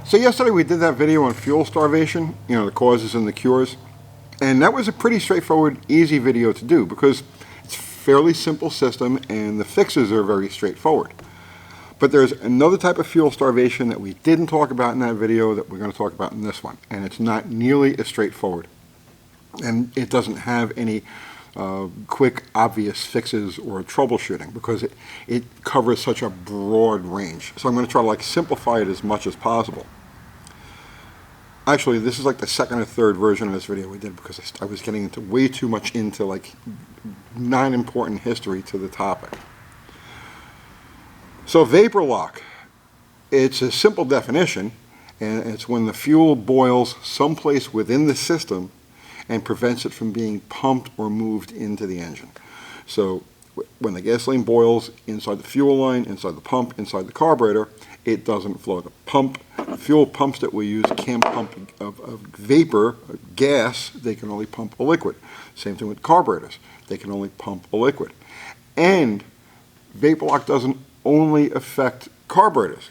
So yesterday we did that video on fuel starvation, the causes and the cures. And that was a pretty straightforward, easy video to do because it's a fairly simple system and the fixes are very straightforward. But there's another type of fuel starvation that we didn't talk about in that video that we're going to talk about in this one. And it's not nearly as straightforward. And it doesn't have any quick, obvious fixes or troubleshooting because it covers such a broad range. So I'm going to try to simplify it as much as possible. Actually, this is like the second or third version of this video we did because I was getting into way too much into non-important history to the topic. So vapor lock, it's a simple definition, and it's when the fuel boils someplace within the system and prevents it from being pumped or moved into the engine. So when the gasoline boils inside the fuel line, inside the pump, inside the carburetor, it doesn't flow. The fuel pumps that we use can't pump a vapor, a gas, they can only pump a liquid. Same thing with carburetors, they can only pump a liquid. And vapor lock doesn't only affect carburetors.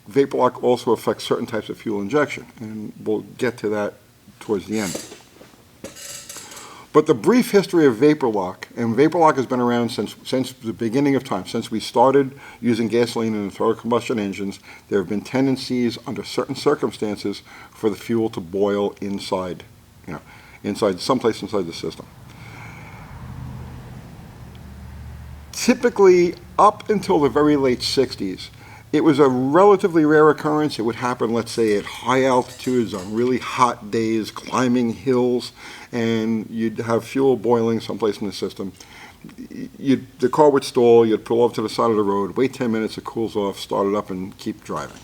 Vapor lock also affects certain types of fuel injection, and we'll get to that towards the end. But the brief history of vapor lock, and vapor lock has been around since the beginning of time, since we started using gasoline in internal combustion engines. There have been tendencies under certain circumstances for the fuel to boil inside, someplace inside the system. Typically, up until the very late 60s, it was a relatively rare occurrence. It would happen, let's say, at high altitudes on really hot days, climbing hills, and you'd have fuel boiling someplace in the system. The car would stall, you'd pull off to the side of the road, wait 10 minutes, it cools off, start it up, and keep driving.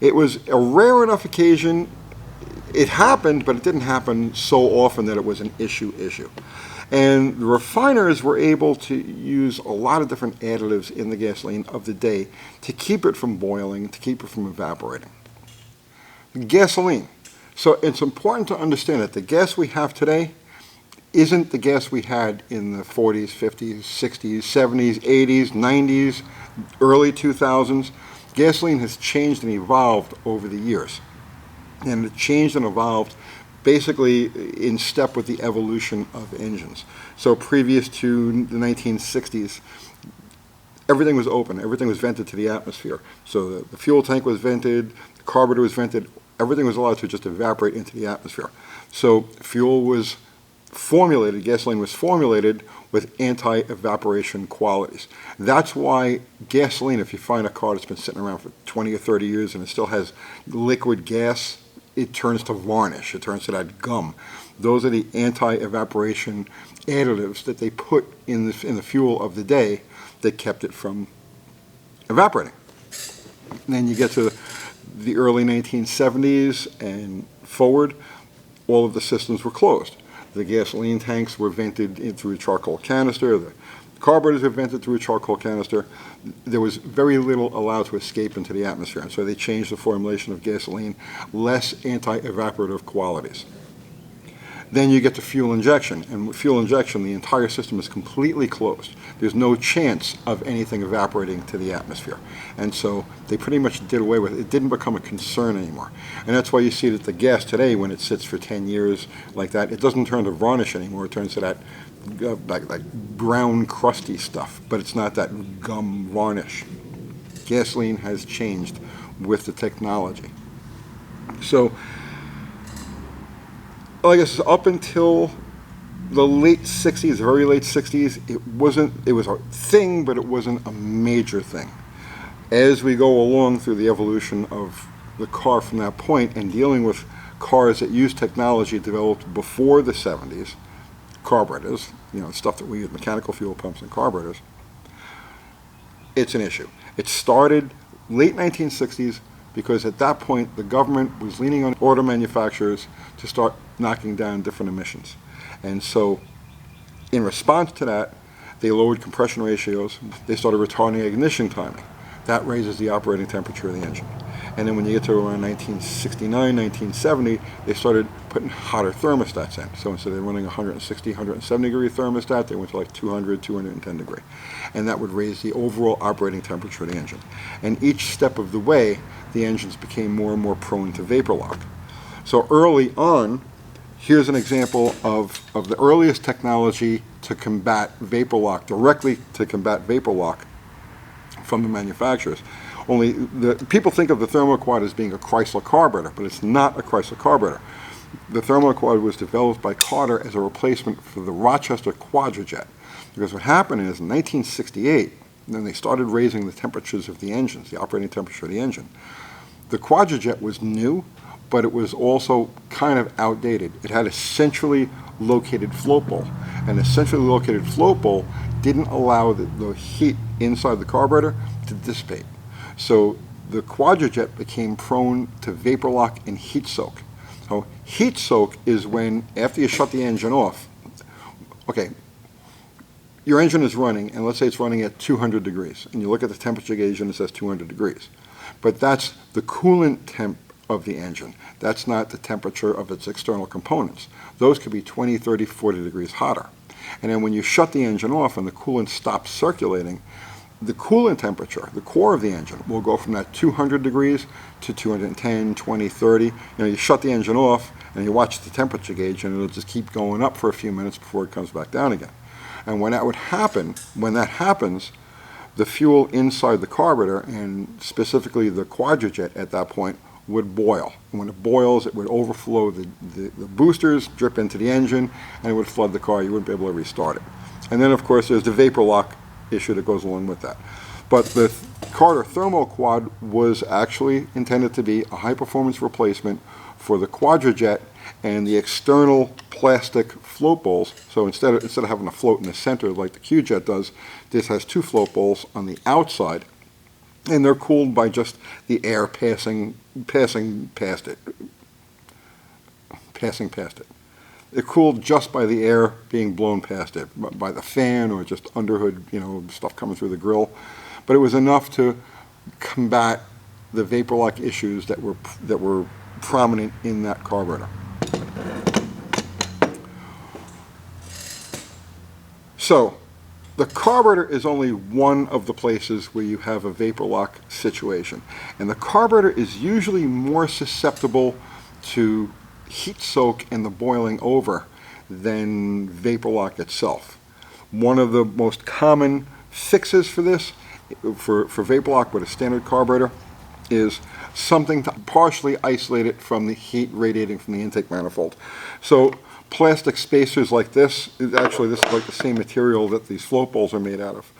It was a rare enough occasion. It happened, but it didn't happen so often that it was an issue. And the refiners were able to use a lot of different additives in the gasoline of the day to keep it from boiling, to keep it from evaporating. Gasoline. So it's important to understand that the gas we have today isn't the gas we had in the 40s, 50s, 60s, 70s, 80s, 90s, early 2000s. Gasoline has changed and evolved over the years. And it changed and evolved basically in step with the evolution of engines. So previous to the 1960s, everything was open, everything was vented to the atmosphere. So the fuel tank was vented, the carburetor was vented, everything was allowed to just evaporate into the atmosphere. So fuel was formulated, gasoline was formulated with anti-evaporation qualities. That's why gasoline, if you find a car that's been sitting around for 20 or 30 years and it still has liquid gas, it turns to varnish, it turns to that gum. Those are the anti-evaporation additives that they put in the fuel of the day that kept it from evaporating. And then you get to the early 1970s and forward, all of the systems were closed. The gasoline tanks were vented in through a charcoal canister, the carburetors were vented through a charcoal canister. There was very little allowed to escape into the atmosphere, and so they changed the formulation of gasoline, less anti-evaporative qualities. Then you get to fuel injection, and with fuel injection, the entire system is completely closed. There's no chance of anything evaporating to the atmosphere, and so they pretty much did away with it. It didn't become a concern anymore, and that's why you see that the gas today, when it sits for 10 years like that, it doesn't turn to varnish anymore. It turns to that like brown, crusty stuff, but it's not that gum varnish. Gasoline has changed with the technology. So, like I said, up until the late 60s, very late 60s, it was a thing, but it wasn't a major thing. As we go along through the evolution of the car from that point and dealing with cars that use technology developed before the 70s, carburetors, stuff that we use, mechanical fuel pumps and carburetors, it's an issue. It started late 1960s because at that point the government was leaning on auto manufacturers to start knocking down different emissions. And so in response to that, they lowered compression ratios, they started retarding ignition timing. That raises the operating temperature of the engine. And then when you get to around 1969, 1970, they started putting hotter thermostats in. So instead of running 160, 170 degree thermostat, they went to like 200, 210 degree. And that would raise the overall operating temperature of the engine. And each step of the way, the engines became more and more prone to vapor lock. So early on, here's an example of the earliest technology to combat vapor lock, directly to combat vapor lock from the manufacturers. Only people think of the thermoquad as being a Chrysler carburetor, but it's not a Chrysler carburetor. The thermoquad was developed by Carter as a replacement for the Rochester Quadrajet. Because what happened is in 1968, then they started raising the temperatures of the engines, the operating temperature of the engine. The Quadrajet was new, but it was also kind of outdated. It had a centrally located float bowl, and a centrally located float bowl didn't allow the heat inside the carburetor to dissipate. So the Quadrajet became prone to vapor lock and heat soak. So heat soak is when, after you shut the engine off, okay, your engine is running, and let's say it's running at 200 degrees, and you look at the temperature gauge and it says 200 degrees. But that's the coolant temp of the engine. That's not the temperature of its external components. Those could be 20, 30, 40 degrees hotter. And then when you shut the engine off and the coolant stops circulating, the coolant temperature, the core of the engine, will go from that 200 degrees to 210, 20, 30. You know, you shut the engine off and you watch the temperature gauge and it'll just keep going up for a few minutes before it comes back down again. And when that happens, the fuel inside the carburetor, and specifically the Quadrajet at that point, would boil. And when it boils, it would overflow the boosters, drip into the engine, and it would flood the car. You wouldn't be able to restart it. And then, of course, there's the vapor lock issue that goes along with that. But the Carter Thermoquad was actually intended to be a high-performance replacement for the Quadrajet and the external plastic float bowls. So instead of having a float in the center like the Q-Jet does, this has two float bowls on the outside, and they're cooled by just the air passing past it. They're cooled just by the air being blown past it, by the fan or just underhood, you know, stuff coming through the grill. But it was enough to combat the vapor lock issues that were prominent in that carburetor. So, the carburetor is only one of the places where you have a vapor lock situation. And the carburetor is usually more susceptible to heat soak and the boiling over than vapor lock itself. One of the most common fixes for this, for vapor lock with a standard carburetor, is something to partially isolate it from the heat radiating from the intake manifold. So plastic spacers like this, actually this is like the same material that these float bowls are made out of.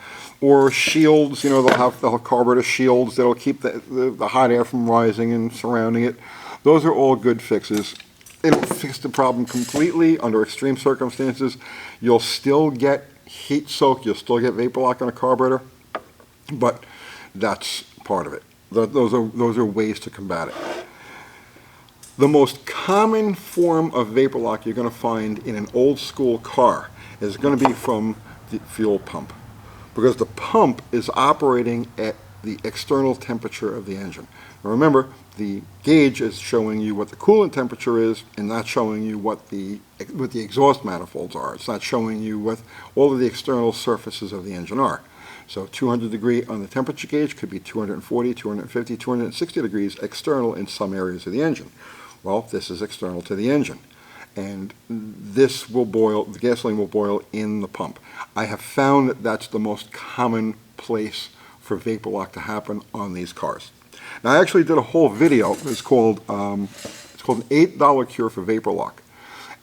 Or shields, you know, they'll have carburetor shields that'll keep the hot air from rising and surrounding it. Those are all good fixes. They don't fix the problem completely. Under extreme circumstances, you'll still get heat soak, you'll still get vapor lock on a carburetor, but that's part of it. Those are ways to combat it. The most common form of vapor lock you're going to find in an old school car is going to be from the fuel pump, because the pump is operating at the external temperature of the engine. Now remember, the gauge is showing you what the coolant temperature is and not showing you what the exhaust manifolds are. It's not showing you what all of the external surfaces of the engine are. So 200 degree on the temperature gauge could be 240, 250, 260 degrees external in some areas of the engine. Well, this is external to the engine. And this will boil, the gasoline will boil in the pump. I have found that that's the most common place for vapor lock to happen on these cars. Now, I actually did a whole video. It's called an $8 cure for vapor lock.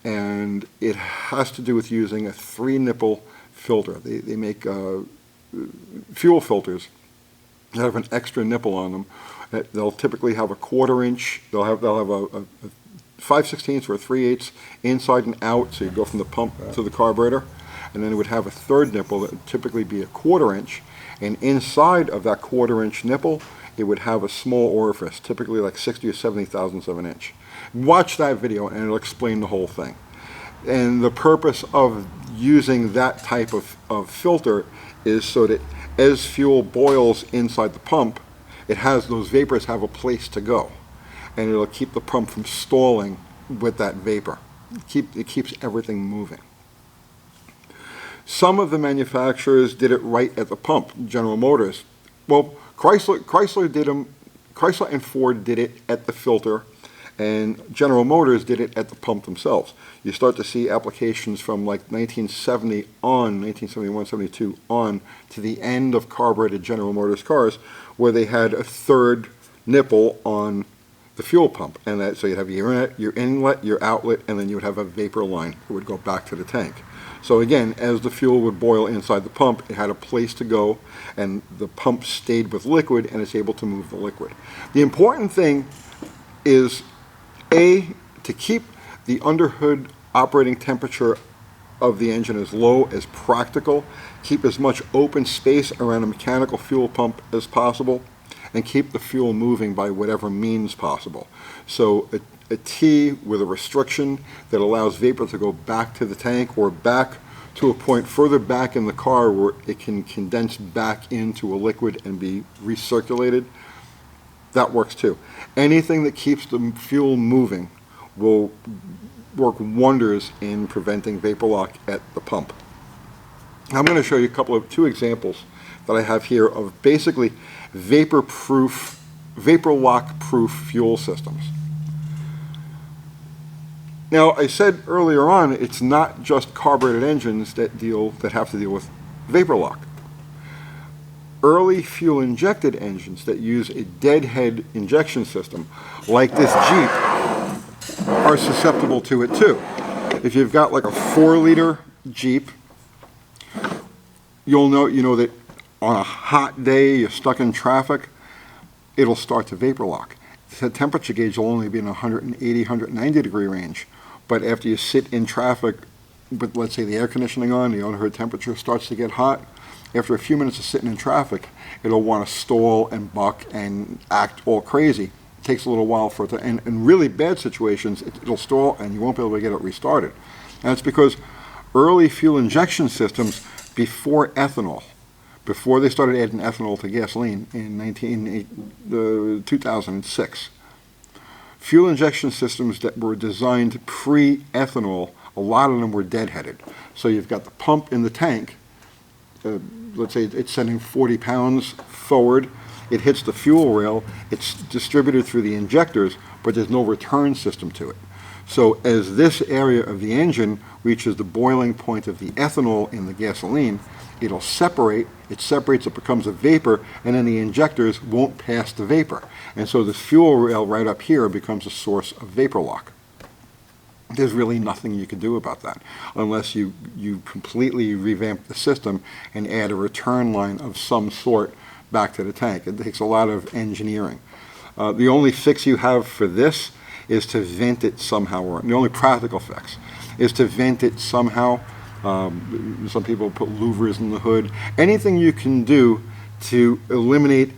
And it has to do with using a 3-nipple filter. They make fuel filters that have an extra nipple on them. They'll typically have a 1/4 inch. They'll have a 5/16 or a 3/8 inside and out, so you go from the pump to the carburetor, and then it would have a 3rd nipple that would typically be a 1/4 inch, and inside of that 1/4 inch nipple, it would have a small orifice, typically like 60 or 70 thousandths of an inch. Watch that video and it'll explain the whole thing. And the purpose of using that type of filter is so that as fuel boils inside the pump, those vapors have a place to go, and it'll keep the pump from stalling with that vapor. It keeps everything moving. Some of the manufacturers did it right at the pump. General Motors, well, Chrysler did them. Chrysler and Ford did it at the filter, and General Motors did it at the pump themselves. You start to see applications from like 1970 on, 1971, 72 on, to the end of carbureted General Motors cars, where they had a third nipple on the fuel pump. And so you'd have your inlet, your outlet, and then you would have a vapor line that would go back to the tank. So again, as the fuel would boil inside the pump, it had a place to go, and the pump stayed with liquid, and it's able to move the liquid. The important thing is, A, to keep the underhood operating temperature of the engine as low as practical, keep as much open space around a mechanical fuel pump as possible, and keep the fuel moving by whatever means possible. So a T with a restriction that allows vapor to go back to the tank or back to a point further back in the car where it can condense back into a liquid and be recirculated, that works too. Anything that keeps the fuel moving will work wonders in preventing vapor lock at the pump. I'm going to show you two examples that I have here of basically vapor lock proof fuel systems. Now, I said earlier on, it's not just carbureted engines that have to deal with vapor lock. Early fuel injected engines that use a deadhead injection system, like this Jeep, are susceptible to it too. If you've got like a 4-liter Jeep, you know that on a hot day, you're stuck in traffic, it'll start to vapor lock. The temperature gauge will only be in 180, 190 degree range. But after you sit in traffic with, let's say, the air conditioning on, the underhood temperature starts to get hot, after a few minutes of sitting in traffic, it'll want to stall and buck and act all crazy. It takes a little while for it to, and in really bad situations, it'll stall and you won't be able to get it restarted. And it's because early fuel injection systems before ethanol, before they started adding ethanol to gasoline in 2006, fuel injection systems that were designed pre-ethanol, a lot of them were deadheaded. So you've got the pump in the tank, let's say it's sending 40 pounds forward, it hits the fuel rail, it's distributed through the injectors, but there's no return system to it. So as this area of the engine reaches the boiling point of the ethanol in the gasoline, it'll separate, it becomes a vapor, and then the injectors won't pass the vapor. And so the fuel rail right up here becomes a source of vapor lock. There's really nothing you can do about that unless you completely revamp the system and add a return line of some sort back to the tank. It takes a lot of engineering. The only fix you have for this is to vent it somehow, or the only practical fix is to vent it somehow. Some people put louvers in the hood. Anything you can do to eliminate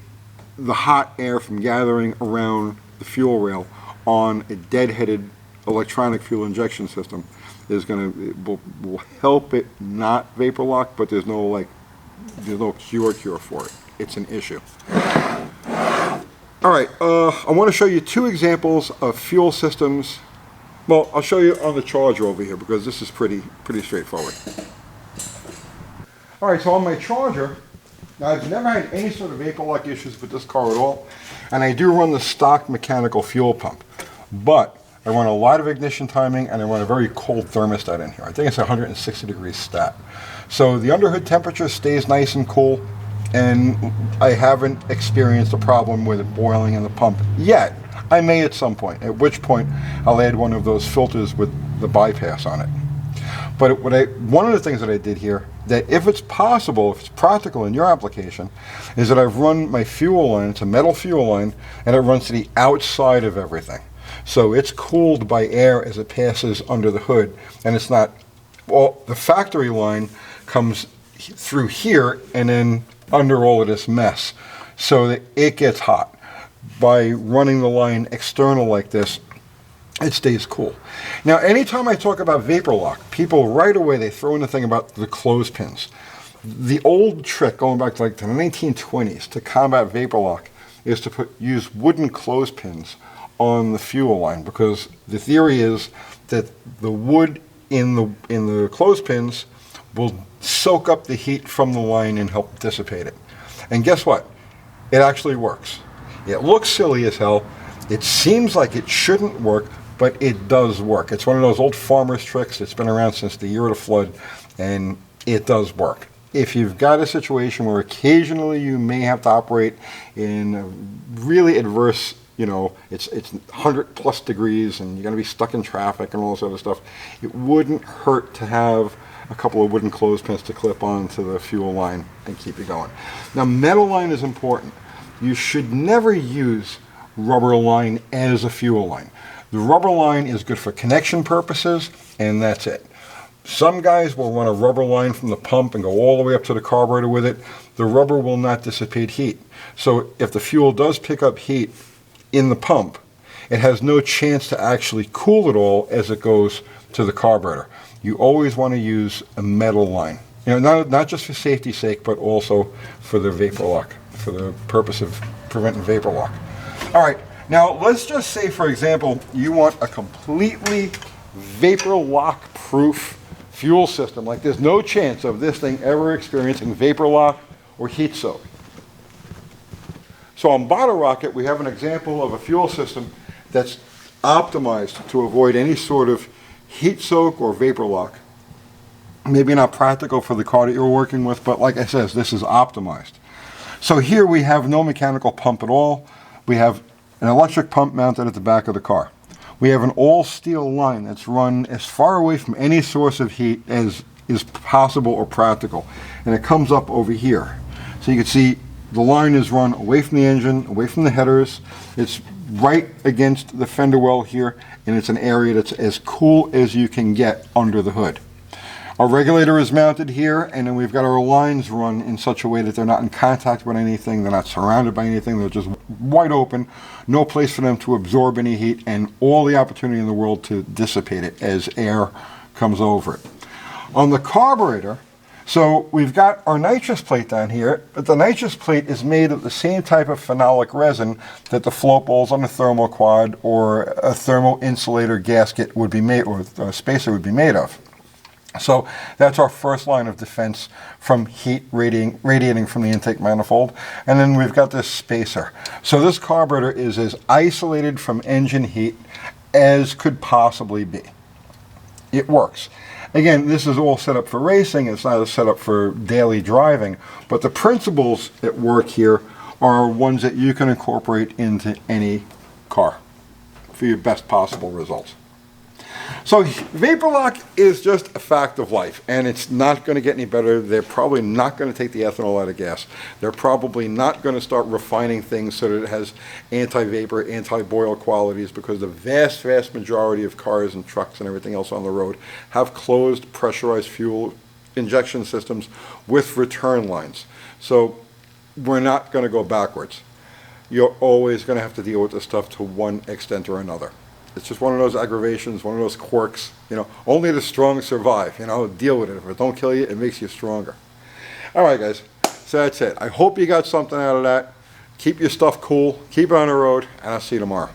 the hot air from gathering around the fuel rail on a deadheaded electronic fuel injection system will help it not vapor lock, but there's no cure for it. It's an issue. All right, I want to show you two examples of fuel systems. Well, I'll show you on the Charger over here because this is pretty straightforward. All right, so on my Charger, now I've never had any sort of vapor lock issues with this car at all, and I do run the stock mechanical fuel pump, but I run a lot of ignition timing and I run a very cold thermostat in here. I think it's 160 degrees stat. So the underhood temperature stays nice and cool, and I haven't experienced a problem with it boiling in the pump yet. I may at some point, at which point I'll add one of those filters with the bypass on it. But one of the things that I did here, that if it's possible, if it's practical in your application, is that I've run my fuel line, it's a metal fuel line, and it runs to the outside of everything. So it's cooled by air as it passes under the hood, and it's not, well, the factory line comes through here and then under all of this mess, so that it gets hot. By running the line external like this, it stays cool. Now, anytime I talk about vapor lock, people right away, they throw in the thing about the clothespins. The old trick, going back to like the 1920s, to combat vapor lock is to use wooden clothespins on the fuel line, because the theory is that the wood in the clothespins will soak up the heat from the line and help dissipate it. And guess what? It actually works. It looks silly as hell. It seems like it shouldn't work, but it does work. It's one of those old farmer's tricks. It's been around since the year of the flood, and it does work. If you've got a situation where occasionally you may have to operate in a really adverse, it's 100 plus degrees and you're going to be stuck in traffic and all this other stuff, it wouldn't hurt to have a couple of wooden clothespins to clip onto the fuel line and keep it going. Now, metal line is important. You should never use rubber line as a fuel line. The rubber line is good for connection purposes, and that's it. Some guys will run a rubber line from the pump and go all the way up to the carburetor with it. The rubber will not dissipate heat. So if the fuel does pick up heat in the pump, it has no chance to actually cool it all as it goes to the carburetor. You always want to use a metal line. Not just for safety's sake, but also for the vapor lock, for the purpose of preventing vapor lock. All right, now let's just say, for example, you want a completely vapor lock proof fuel system. Like, there's no chance of this thing ever experiencing vapor lock or heat soak. So on Bottle Rocket, we have an example of a fuel system that's optimized to avoid any sort of heat soak or vapor lock. Maybe not practical for the car that you're working with, but like I said, this is optimized. So here we have no mechanical pump at all. We have an electric pump mounted at the back of the car. We have an all steel line that's run as far away from any source of heat as is possible or practical. And it comes up over here. So you can see the line is run away from the engine, away from the headers. It's right against the fender well here, and it's an area that's as cool as you can get under the hood. Our regulator is mounted here, and then we've got our lines run in such a way that they're not in contact with anything, they're not surrounded by anything, they're just wide open, no place for them to absorb any heat, and all the opportunity in the world to dissipate it as air comes over it. On the carburetor, so we've got our nitrous plate down here, but the nitrous plate is made of the same type of phenolic resin that the float balls on a thermoquad or a thermal insulator gasket would be made, or a spacer would be made of. So that's our first line of defense from heat radiating from the intake manifold. And then we've got this spacer. So this carburetor is as isolated from engine heat as could possibly be. It works. Again, this is all set up for racing. It's not set up for daily driving. But the principles at work here are ones that you can incorporate into any car for your best possible results. So vapor lock is just a fact of life, and it's not going to get any better. They're probably not going to take the ethanol out of gas. They're probably not going to start refining things so that it has anti-vapor, anti-boil qualities, because the vast, vast majority of cars and trucks and everything else on the road have closed pressurized fuel injection systems with return lines. So we're not going to go backwards. You're always going to have to deal with this stuff to one extent or another. It's just one of those aggravations, one of those quirks. Only the strong survive. Deal with it. If it don't kill you, it makes you stronger. All right, guys. So that's it. I hope you got something out of that. Keep your stuff cool. Keep it on the road, and I'll see you tomorrow.